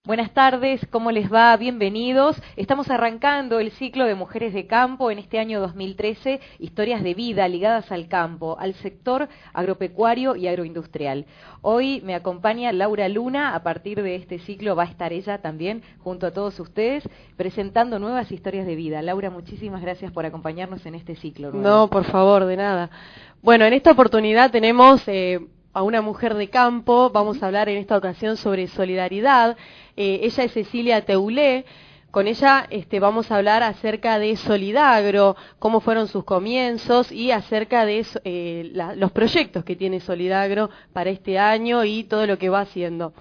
Buenas tardes, ¿cómo les va? Bienvenidos. Estamos arrancando el ciclo de Mujeres de Campo en este año 2013, historias de vida ligadas al campo, al sector agropecuario y agroindustrial. Hoy me acompaña Laura Luna, a partir de este ciclo va a estar ella también junto a todos ustedes presentando nuevas historias de vida. Laura, muchísimas gracias por acompañarnos en este ciclo. No, por favor, de nada. Bueno, en esta oportunidad tenemos a una mujer de campo. Vamos a hablar en esta ocasión sobre solidaridad. Ella es Cecilia Teulé. Con ella vamos a hablar acerca de Solidagro, cómo fueron sus comienzos y acerca de los proyectos que tiene Solidagro para este año y todo lo que va haciendo.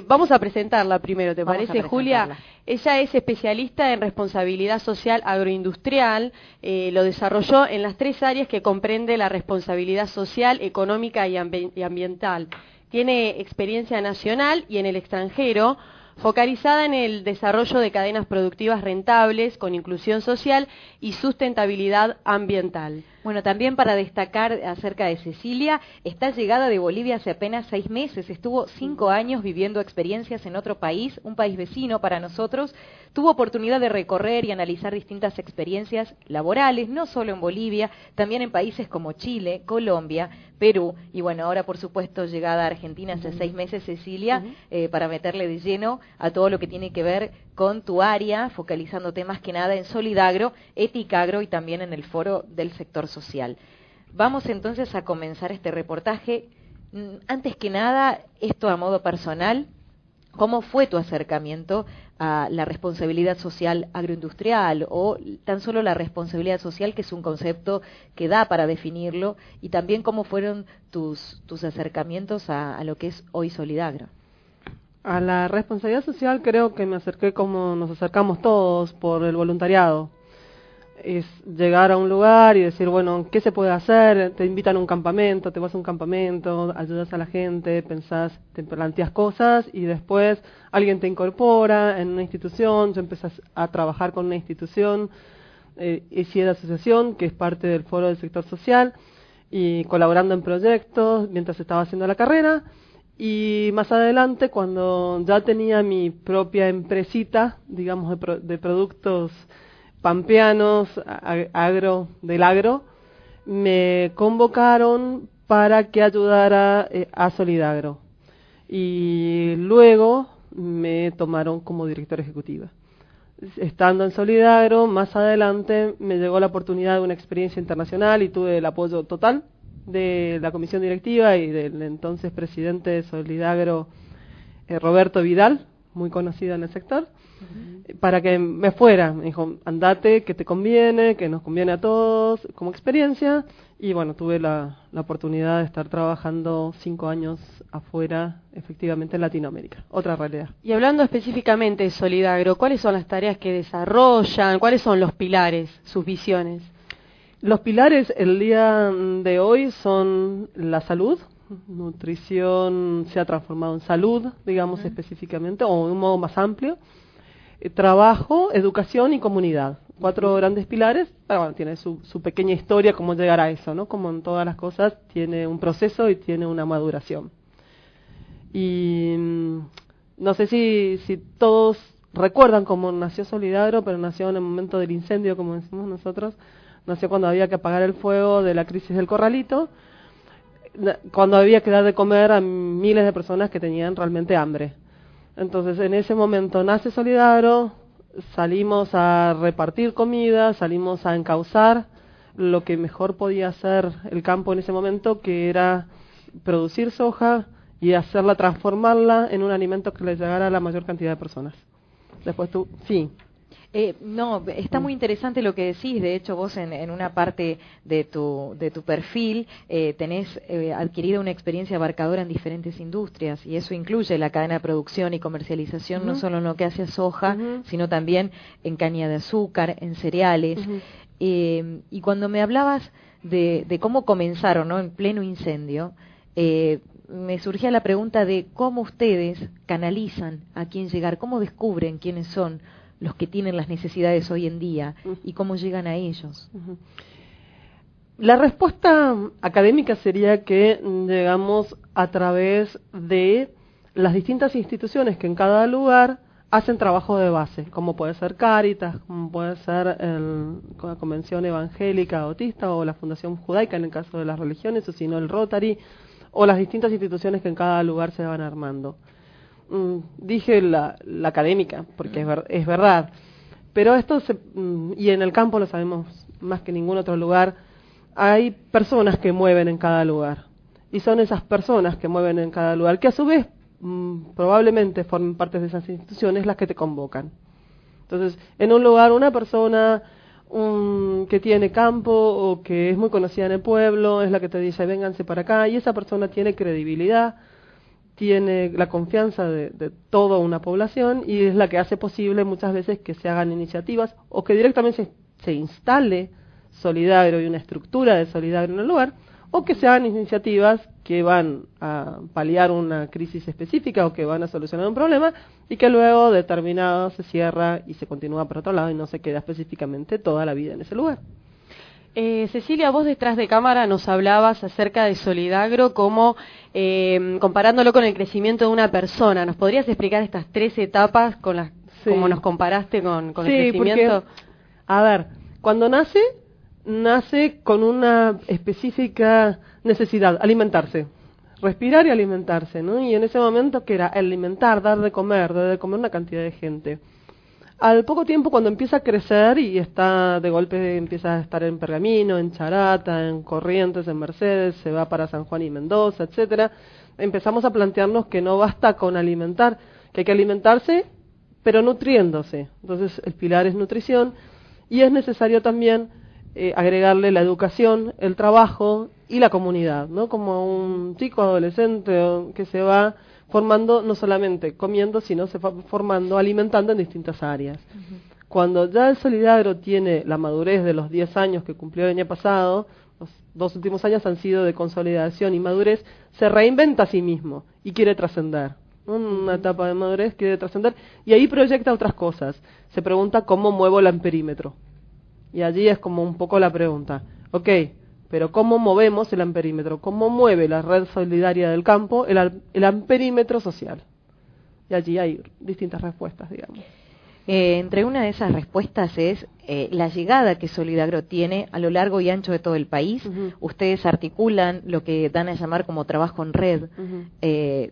Vamos a presentarla primero, ¿te parece, Julia? Ella es especialista en responsabilidad social agroindustrial, lo desarrolló en las 3 áreas que comprende la responsabilidad social, económica y ambiental. Tiene experiencia nacional y en el extranjero, focalizada en el desarrollo de cadenas productivas rentables, con inclusión social y sustentabilidad ambiental. Bueno, también para destacar acerca de Cecilia, está llegada de Bolivia hace apenas 6 meses, estuvo 5 años viviendo experiencias en otro país, un país vecino para nosotros, tuvo oportunidad de recorrer y analizar distintas experiencias laborales, no solo en Bolivia, también en países como Chile, Colombia, Perú, y bueno, ahora por supuesto llegada a Argentina hace 6 meses, Cecilia, para meterle de lleno a todo lo que tiene que ver con tu área, focalizándote más que nada en Solidagro, Eticagro y también en el foro del sector social. Vamos entonces a comenzar este reportaje. Antes que nada, esto a modo personal, ¿cómo fue tu acercamiento a la responsabilidad social agroindustrial o tan solo la responsabilidad social, que es un concepto que da para definirlo, y también cómo fueron tus acercamientos a lo que es hoy Solidagro? A la responsabilidad social creo que me acerqué como nos acercamos todos, por el voluntariado. Es llegar a un lugar y decir, bueno, ¿qué se puede hacer? Te invitan a un campamento, te vas a un campamento, ayudas a la gente, pensás, te planteas cosas y después alguien te incorpora en una institución, tú empiezas a trabajar con una institución, ICIED Asociación, que es parte del foro del sector social, y colaborando en proyectos mientras estaba haciendo la carrera. Y más adelante, cuando ya tenía mi propia empresita, digamos, de productos pampeanos, del agro, me convocaron para que ayudara a Solidagro. Y luego me tomaron como directora ejecutiva. Estando en Solidagro, más adelante me llegó la oportunidad de una experiencia internacional y tuve el apoyo total de la comisión directiva y del entonces presidente de Solidagro, Roberto Vidal, muy conocido en el sector, para que me fuera. Me dijo, andate, que te conviene, que nos conviene a todos, como experiencia. Y bueno, tuve la oportunidad de estar trabajando 5 años afuera, efectivamente en Latinoamérica, otra realidad. Y hablando específicamente de Solidagro, ¿cuáles son las tareas que desarrollan? ¿Cuáles son los pilares, sus visiones? Los pilares el día de hoy son la salud. Nutrición se ha transformado en salud, digamos específicamente, o de un modo más amplio. Trabajo, educación y comunidad. 4 grandes pilares. Pero bueno, tiene su pequeña historia, cómo llegar a eso, ¿no? Como en todas las cosas, tiene un proceso y tiene una maduración. Y no sé si todos recuerdan cómo nació Solidagro, pero nació en el momento del incendio, como decimos nosotros. Nació cuando había que apagar el fuego de la crisis del Corralito, cuando había que dar de comer a miles de personas que tenían realmente hambre. Entonces, en ese momento nace Solidagro, salimos a repartir comida, salimos a encauzar lo que mejor podía hacer el campo en ese momento, que era producir soja y hacerla, transformarla en un alimento que le llegara a la mayor cantidad de personas. Después tú, sí. No, está muy interesante lo que decís. De hecho, vos en una parte de tu perfil tenés adquirido una experiencia abarcadora en diferentes industrias, y eso incluye la cadena de producción y comercialización, no solo en lo que hace a soja, sino también en caña de azúcar, en cereales. Y cuando me hablabas de cómo comenzaron, ¿no?, en pleno incendio, me surgía la pregunta de cómo ustedes canalizan a quién llegar, cómo descubren quiénes son los que tienen las necesidades hoy en día y cómo llegan a ellos. La respuesta académica sería que llegamos a través de las distintas instituciones que en cada lugar hacen trabajo de base, como puede ser Cáritas, como puede ser la Convención Evangélica Bautista o la Fundación Judaica en el caso de las religiones, o si no el Rotary, o las distintas instituciones que en cada lugar se van armando. Dije la académica, porque es verdad, pero esto y en el campo lo sabemos más que en ningún otro lugar, hay personas que mueven en cada lugar, y son esas personas que mueven en cada lugar, que a su vez probablemente formen parte de esas instituciones las que te convocan. Entonces, en un lugar una persona que tiene campo o que es muy conocida en el pueblo es la que te dice vénganse para acá, y esa persona tiene credibilidad, tiene la confianza de toda una población, y es la que hace posible muchas veces que se hagan iniciativas o que directamente se instale Solidagro y una estructura de Solidagro en el lugar, o que se hagan iniciativas que van a paliar una crisis específica o que van a solucionar un problema, y que luego determinado se cierra y se continúa por otro lado y no se queda específicamente toda la vida en ese lugar. Cecilia, vos detrás de cámara nos hablabas acerca de Solidagro como comparándolo con el crecimiento de una persona. ¿Nos podrías explicar estas 3 etapas con las como nos comparaste con el crecimiento? Porque, a ver, cuando nace con una específica necesidad, alimentarse, respirar y alimentarse, ¿no? Y en ese momento que era alimentar, dar de comer una cantidad de gente. Al poco tiempo, cuando empieza a crecer y está de golpe empieza a estar en Pergamino, en Charata, en Corrientes, en Mercedes, se va para San Juan y Mendoza, etcétera, empezamos a plantearnos que no basta con alimentar, que hay que alimentarse, pero nutriéndose. Entonces, el pilar es nutrición, y es necesario también agregarle la educación, el trabajo y la comunidad, ¿no? Como un chico adolescente que se va formando no solamente comiendo, sino se va formando, alimentando en distintas áreas. Cuando ya el Solidagro tiene la madurez de los 10 años que cumplió el año pasado, los 2 últimos años han sido de consolidación y madurez, se reinventa a sí mismo y quiere trascender. Una etapa de madurez quiere trascender, y ahí proyecta otras cosas. Se pregunta cómo muevo el amperímetro. Y allí es como un poco la pregunta. Ok, pero ¿cómo movemos el amperímetro? ¿Cómo mueve la red solidaria del campo el amperímetro social? Y allí hay distintas respuestas, digamos. Entre una de esas respuestas es la llegada que Solidagro tiene a lo largo y ancho de todo el país. Ustedes articulan lo que dan a llamar como trabajo en red,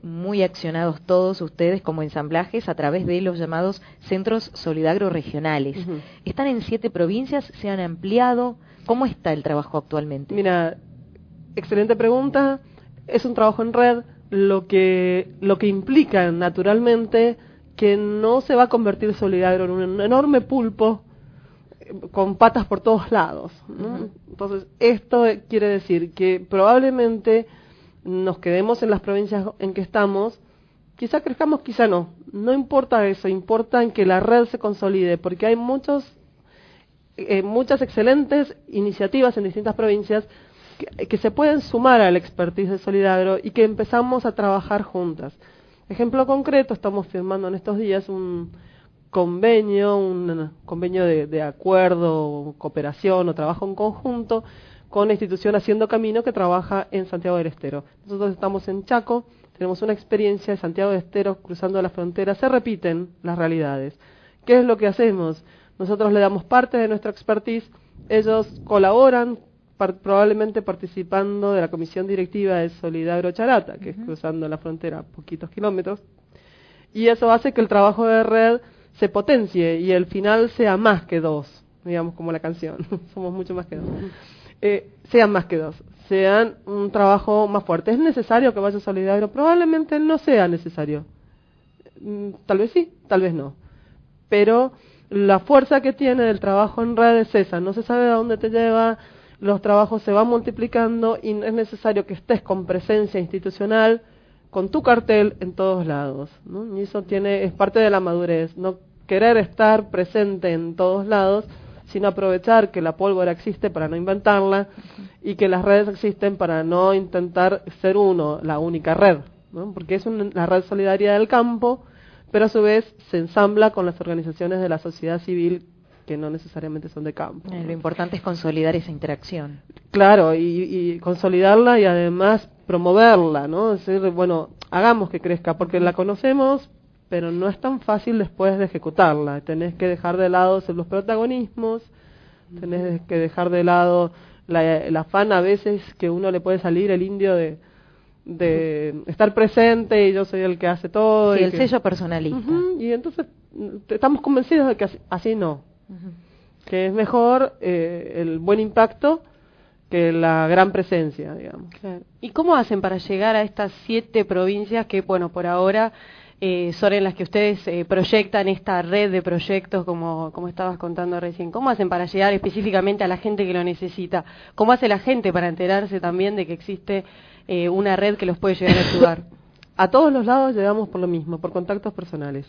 muy accionados todos ustedes como ensamblajes a través de los llamados centros Solidagro regionales. Están en 7 provincias, se han ampliado. ¿Cómo está el trabajo actualmente? Mira, excelente pregunta. Es un trabajo en red, lo que implica naturalmente que no se va a convertir Solidagro en un enorme pulpo con patas por todos lados, ¿no? Entonces, esto quiere decir que probablemente nos quedemos en las provincias en que estamos, quizá crezcamos, quizá no. No importa eso, importa en que la red se consolide, porque hay muchas excelentes iniciativas en distintas provincias que se pueden sumar al expertise de Solidagro y que empezamos a trabajar juntas. Ejemplo concreto, estamos firmando en estos días un convenio de acuerdo, cooperación o trabajo en conjunto con la institución Haciendo Camino, que trabaja en Santiago del Estero. Nosotros estamos en Chaco, tenemos una experiencia de Santiago del Estero cruzando la frontera, se repiten las realidades. ¿Qué es lo que hacemos? Nosotros le damos parte de nuestra expertise, ellos colaboran, probablemente participando de la comisión directiva de Solidagro Charata, que es cruzando la frontera poquitos kilómetros, y eso hace que el trabajo de red se potencie y el final sea más que 2, digamos como la canción, somos mucho más que 2, sean más que 2, sean un trabajo más fuerte. ¿Es necesario que vaya Solidagro? Probablemente no sea necesario, tal vez sí, tal vez no, pero la fuerza que tiene el trabajo en red es esa, no se sabe a dónde te lleva, los trabajos se van multiplicando y es necesario que estés con presencia institucional, con tu cartel en todos lados, ¿no? Y eso es parte de la madurez, no querer estar presente en todos lados, sino aprovechar que la pólvora existe para no inventarla y que las redes existen para no intentar ser la única red, ¿no? Porque es la red solidaria del campo, pero a su vez se ensambla con las organizaciones de la sociedad civil que no necesariamente son de campo. Lo importante es consolidar esa interacción. Claro, y consolidarla y además promoverla, ¿no? Es decir, bueno, hagamos que crezca, porque la conocemos, pero no es tan fácil después de ejecutarla. Tenés que dejar de lado los protagonismos, tenés que dejar de lado el afán a veces que uno le puede salir el indio de estar presente y yo soy el que hace todo. Sí, y el sello personalista. Y entonces estamos convencidos de que así no. Que es mejor el buen impacto que la gran presencia, digamos. Claro. ¿Y cómo hacen para llegar a estas 7 provincias que, bueno, por ahora son en las que ustedes proyectan esta red de proyectos, como estabas contando recién? ¿Cómo hacen para llegar específicamente a la gente que lo necesita? ¿Cómo hace la gente para enterarse también de que existe una red que los puede llegar a ayudar? A todos los lados llegamos por lo mismo, por contactos personales.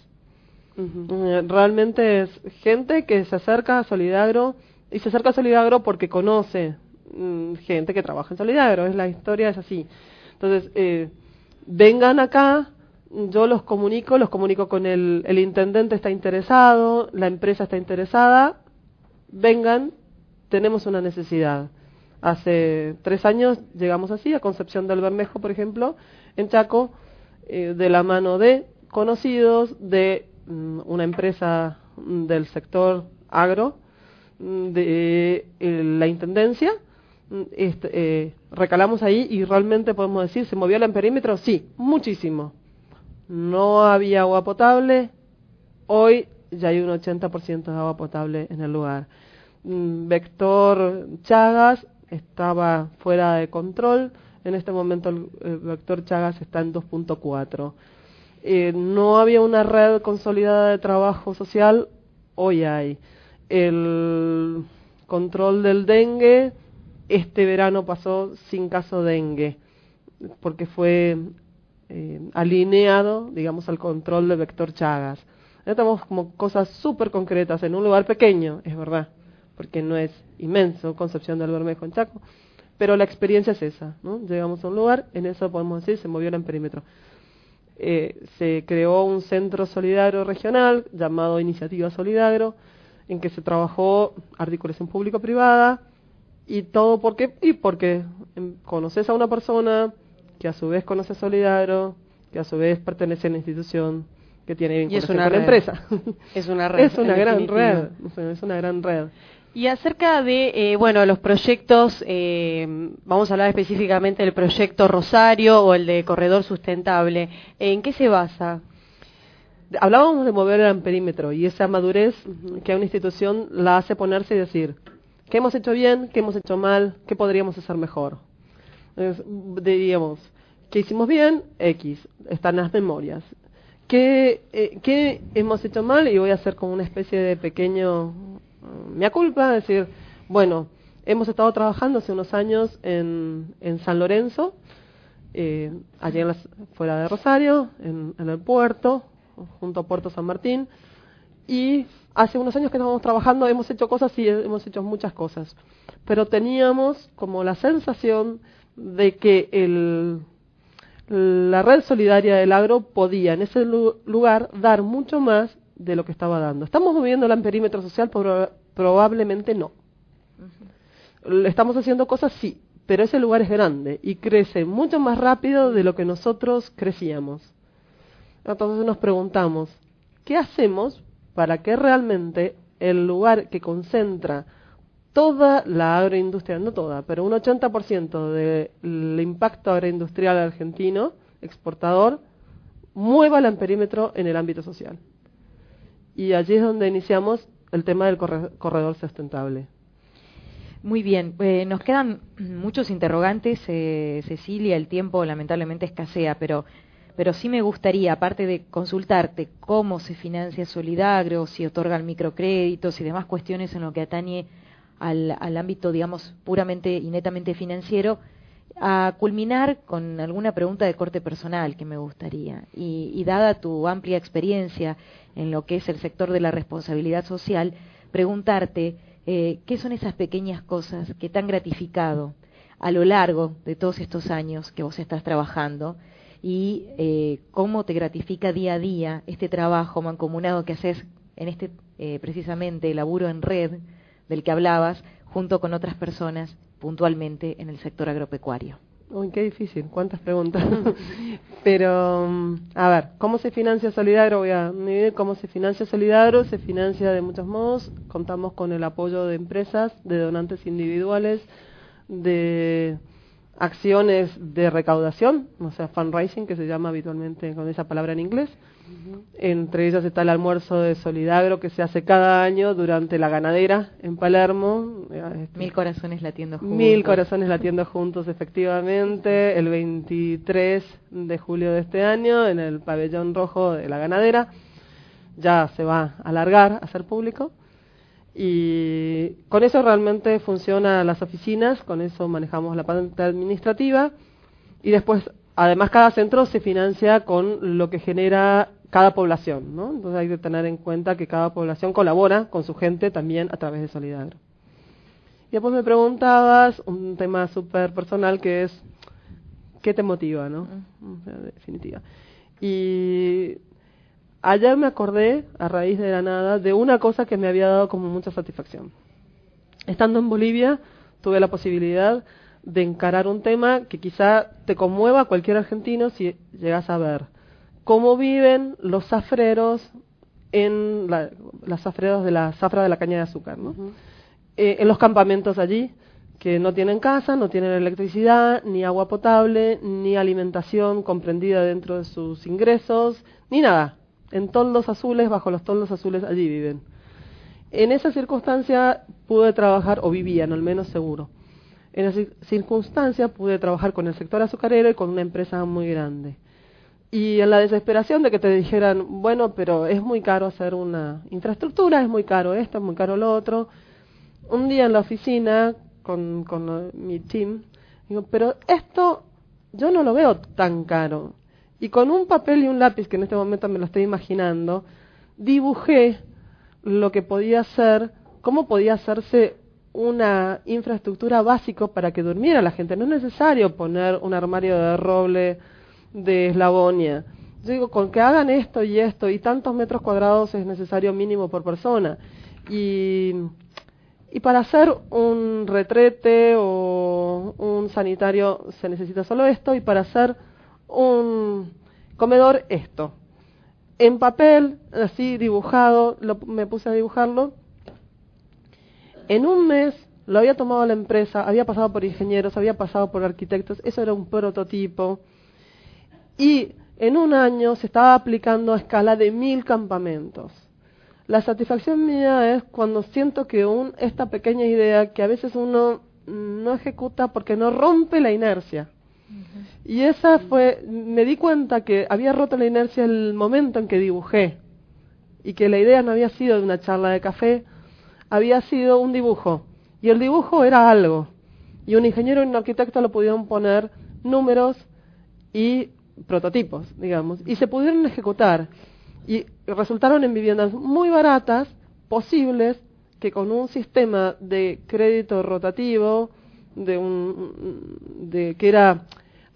Realmente es gente que se acerca a Solidagro, y se acerca a Solidagro porque conoce gente que trabaja en Solidagro. La historia es así. Entonces, vengan acá, yo los comunico con el intendente está interesado, la empresa está interesada, vengan, tenemos una necesidad. Hace 3 años llegamos así, a Concepción del Bermejo, por ejemplo, en Chaco, de la mano de conocidos, de una empresa del sector agro, de la intendencia, recalamos ahí y realmente podemos decir, ¿se movió el amperímetro? Sí, muchísimo. No había agua potable, hoy ya hay un 80% de agua potable en el lugar. Vector Chagas estaba fuera de control, en este momento el vector Chagas está en 2.4. No había una red consolidada de trabajo social, hoy hay. El control del dengue, este verano pasó sin caso dengue, porque fue alineado, digamos, al control del vector Chagas. Estamos como cosas súper concretas en un lugar pequeño, es verdad, porque no es inmenso, Concepción del Bermejo en Chaco, pero la experiencia es esa, ¿no? Llegamos a un lugar, en eso podemos decir, se movió el amperímetro. Se creó un centro solidario regional llamado Iniciativa Solidagro, en que se trabajó articulación público-privada, y todo porque conoces a una persona que a su vez conoce a Solidagro, que a su vez pertenece a la institución, que tiene vinculación con la empresa. Es una red. Es una gran red. Es una gran red. Y acerca de, los proyectos, vamos a hablar específicamente del proyecto Rosario o el de Corredor Sustentable. ¿En qué se basa? Hablábamos de mover el amperímetro y esa madurez que a una institución la hace ponerse y decir, ¿qué hemos hecho bien? ¿Qué hemos hecho mal? ¿Qué podríamos hacer mejor? Diríamos, ¿qué hicimos bien? X, están las memorias. ¿Qué hemos hecho mal? Y voy a hacer como una especie de pequeño mea culpa, decir, bueno, hemos estado trabajando hace unos años en San Lorenzo, allí fuera de Rosario, en el puerto, junto a Puerto San Martín, y hace unos años que estábamos trabajando, hemos hecho cosas y hemos hecho muchas cosas, pero teníamos como la sensación de que la red solidaria del agro podía en ese lugar dar mucho más de lo que estaba dando. ¿Estamos moviendo el amperímetro social? Probablemente no. ¿Estamos haciendo cosas? Sí, pero ese lugar es grande y crece mucho más rápido de lo que nosotros crecíamos. Entonces nos preguntamos, ¿qué hacemos para que realmente el lugar que concentra toda la agroindustria, no toda, pero un 80% del impacto agroindustrial argentino, exportador, mueva el amperímetro en el ámbito social? Y allí es donde iniciamos el tema del corredor sustentable. Muy bien, nos quedan muchos interrogantes, Cecilia, el tiempo lamentablemente escasea, pero sí me gustaría, aparte de consultarte cómo se financia Solidagro, si otorgan microcréditos y demás cuestiones en lo que atañe al ámbito, digamos, puramente y netamente financiero, a culminar con alguna pregunta de corte personal que me gustaría. Y dada tu amplia experiencia en lo que es el sector de la responsabilidad social, preguntarte qué son esas pequeñas cosas que te han gratificado a lo largo de todos estos años que vos estás trabajando y cómo te gratifica día a día este trabajo mancomunado que haces en este precisamente laburo en red del que hablabas junto con otras personas puntualmente en el sector agropecuario. Uy, qué difícil, cuántas preguntas. Pero, a ver, ¿cómo se financia Solidagro? Voy a medir cómo se financia Solidagro. Se financia de muchos modos. Contamos con el apoyo de empresas, de donantes individuales, de acciones de recaudación, o sea, fundraising, que se llama habitualmente con esa palabra en inglés. Entre ellas está el almuerzo de Solidagro que se hace cada año durante la ganadera en Palermo. 1000 corazones latiendo juntos. 1000 corazones latiendo juntos, efectivamente, el 23 de julio de este año en el pabellón rojo de la ganadera. Ya se va a alargar a ser público. Y con eso realmente funcionan las oficinas, con eso manejamos la parte administrativa. Y después, además, cada centro se financia con lo que genera cada población, ¿no? Entonces hay que tener en cuenta que cada población colabora con su gente también a través de Solidagro. Y después me preguntabas un tema súper personal que es, ¿qué te motiva, no? O sea, definitiva. Y ayer me acordé, a raíz de la nada, de una cosa que me había dado como mucha satisfacción. Estando en Bolivia, tuve la posibilidad de encarar un tema que quizá te conmueva a cualquier argentino si llegas a ver cómo viven los zafreros en las zafreros de la zafra de la caña de azúcar, ¿no? En los campamentos allí, que no tienen casa, no tienen electricidad, ni agua potable, ni alimentación comprendida dentro de sus ingresos, ni nada. En toldos azules, bajo los toldos azules, allí viven. En esa circunstancia pude trabajar, o vivían al menos seguro. En esa circunstancia pude trabajar con el sector azucarero y con una empresa muy grande. Y en la desesperación de que te dijeran, bueno, pero es muy caro hacer una infraestructura, es muy caro esto, es muy caro lo otro. Un día en la oficina, con mi team, digo, pero esto yo no lo veo tan caro. Y con un papel y un lápiz, que en este momento me lo estoy imaginando, dibujé lo que podía ser, cómo podía hacerse una infraestructura básica para que durmiera la gente. No es necesario poner un armario de roble, de eslabonia. Yo digo, con que hagan esto y tantos metros cuadrados es necesario mínimo por persona. Y para hacer un retrete o un sanitario se necesita solo esto, y para hacer un comedor esto. En papel, así dibujado, me puse a dibujarlo. En un mes lo había tomado la empresa, había pasado por ingenieros, había pasado por arquitectos, eso era un prototipo. Y en un año se estaba aplicando a escala de 1000 campamentos. La satisfacción mía es cuando siento que esta pequeña idea que a veces uno no ejecuta porque no rompe la inercia. Y esa me di cuenta que había roto la inercia el momento en que dibujé. Y que la idea no había sido de una charla de café, había sido un dibujo. Y el dibujo era algo. Y un ingeniero y un arquitecto lo pudieron poner números y prototipos, digamos, y se pudieron ejecutar y resultaron en viviendas muy baratas, posibles, que con un sistema de crédito rotativo que era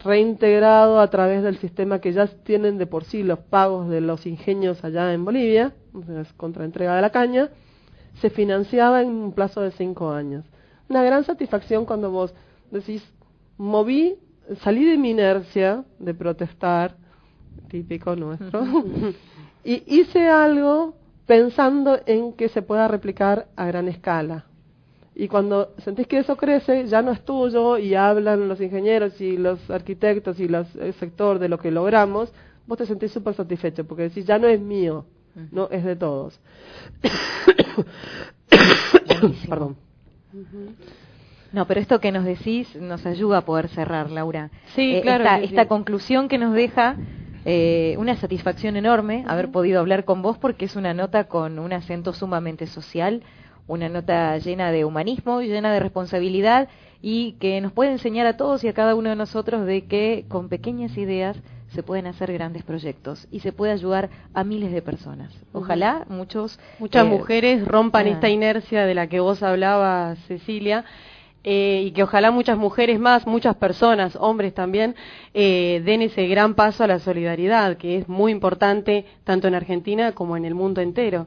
reintegrado a través del sistema que ya tienen de por sí los pagos de los ingenios allá en Bolivia, contra entrega de la caña, se financiaba en un plazo de 5 años. Una gran satisfacción cuando vos decís, salí de mi inercia de protestar, típico nuestro, y hice algo pensando en que se pueda replicar a gran escala. Y cuando sentís que eso crece, ya no es tuyo, y hablan los ingenieros y los arquitectos y el sector de lo que logramos, vos te sentís súper satisfecho, porque decís, ya no es mío, no es de todos. Perdón. No, pero esto que nos decís nos ayuda a poder cerrar, Laura. Sí, claro. Esta conclusión que nos deja una satisfacción enorme haber podido hablar con vos, porque es una nota con un acento sumamente social, una nota llena de humanismo, llena de responsabilidad, y que nos puede enseñar a todos y a cada uno de nosotros de que con pequeñas ideas se pueden hacer grandes proyectos y se puede ayudar a miles de personas. Ojalá muchas mujeres rompan esta inercia de la que vos hablabas, Cecilia, y que ojalá muchas mujeres más, muchas personas, hombres también, den ese gran paso a la solidaridad, que es muy importante tanto en Argentina como en el mundo entero.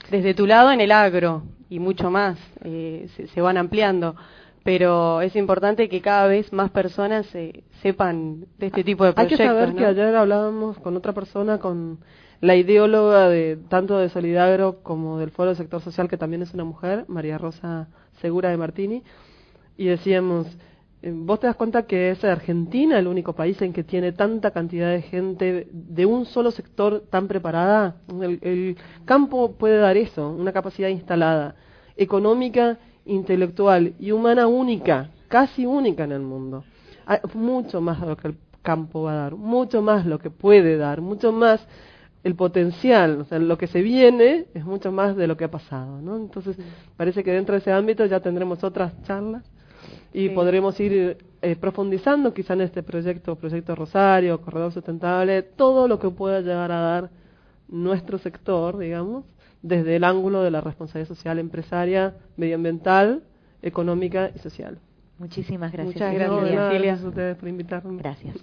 Desde tu lado en el agro y mucho más, se van ampliando. pero es importante que cada vez más personas sepan de este tipo de Hay proyectos. que saber ¿no? que ayer hablábamos con otra persona, con la ideóloga de tanto de Solidagro como del Foro del Sector Social, que también es una mujer, María Rosa Segura de Martini, y decíamos, vos te das cuenta que es Argentina el único país en que tiene tanta cantidad de gente de un solo sector tan preparada. El campo puede dar eso, una capacidad instalada, económica, intelectual y humana única, casi única en el mundo. Hay mucho más de lo que el campo va a dar, mucho más lo que puede dar, mucho más el potencial, o sea, lo que se viene es mucho más de lo que ha pasado, ¿no? Entonces, parece que dentro de ese ámbito ya tendremos otras charlas y podremos ir profundizando quizá en este proyecto Rosario, Corredor Sustentable, todo lo que pueda llegar a dar nuestro sector, digamos, desde el ángulo de la responsabilidad social empresaria, medioambiental, económica y social. Muchísimas gracias. Muchas gracias, No, de nada, Cecilia. gracias a ustedes por invitarme. Gracias.